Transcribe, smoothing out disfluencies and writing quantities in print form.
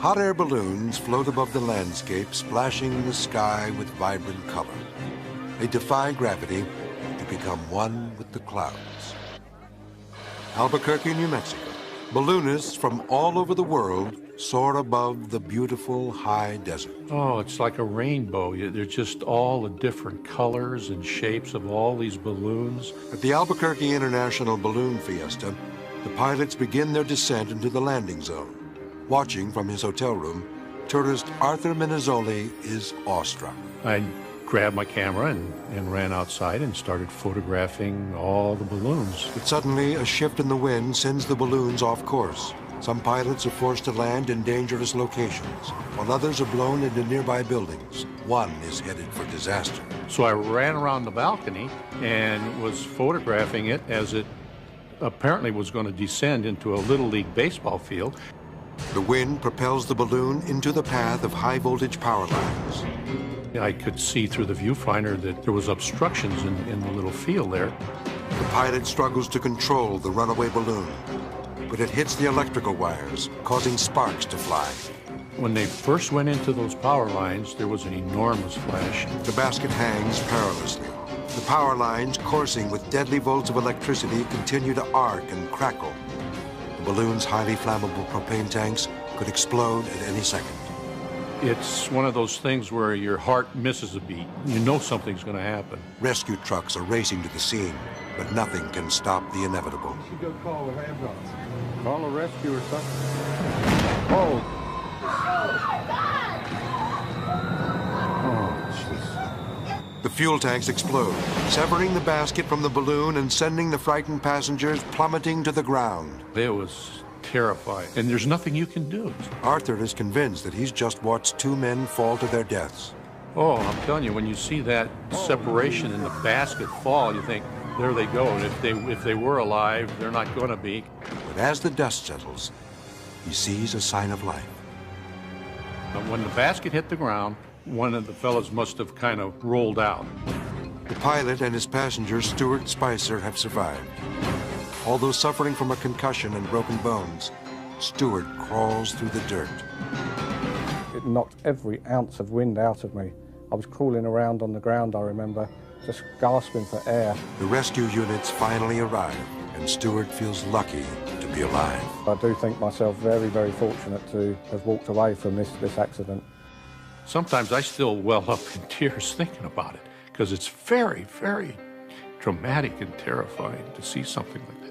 Hot air balloons float above the landscape, splashing the sky with vibrant color. They defy gravity to become one with the clouds. Albuquerque, New Mexico. Balloonists from all over the world soar above the beautiful high desert. Oh, it's like a rainbow. They're just all the different colors and shapes of all these balloons. At the Albuquerque International Balloon Fiesta, the pilots begin their descent into the landing zone. Watching from his hotel room, tourist Arthur Minizoli is awestruck. I grabbed my camera and ran outside and started photographing all the balloons. But suddenly, a shift in the wind sends the balloons off course. Some pilots are forced to land in dangerous locations, while others are blown into nearby buildings. One is headed for disaster. So I ran around the balcony and was photographing it as it apparently was going to descend into a Little League baseball field. The wind propels the balloon into the path of high-voltage power lines. I could see through the viewfinder that there was obstructions in the little field there. The pilot struggles to control the runaway balloon, but it hits the electrical wires, causing sparks to fly. When they first went into those power lines, there was an enormous flash. The basket hangs perilously. The power lines, coursing with deadly volts of electricity, continue to arc and crackle. The balloon's highly flammable propane tanks could explode at any second. It's one of those things where your heart misses a beat. You know something's going to happen. Rescue trucks are racing to the scene, but nothing can stop the inevitable. You go call an ambulance. Call a rescue or something. Oh, jeez. The fuel tanks explode, severing the basket from the balloon and sending the frightened passengers plummeting to the ground. It was terrifying, and there's nothing you can do. Arthur is convinced that he's just watched two men fall to their deaths. Oh, I'm telling you, when you see that separation in the basket fall, you think, there they go. And if they were alive, they're not going to be. But as the dust settles, he sees a sign of life. When the basket hit the ground, one of the fellows must have kind of rolled out. The pilot and his passenger, Stuart Spicer, have survived. Although suffering from a concussion and broken bones, Stuart crawls through the dirt. It knocked every ounce of wind out of me. I was crawling around on the ground, I remember, just gasping for air. The rescue units finally arrive, and Stuart feels lucky to be alive. I do think myself very, very fortunate to have walked away from this accident. Sometimes I still well up in tears thinking about it, because it's very, very dramatic and terrifying to see something like that.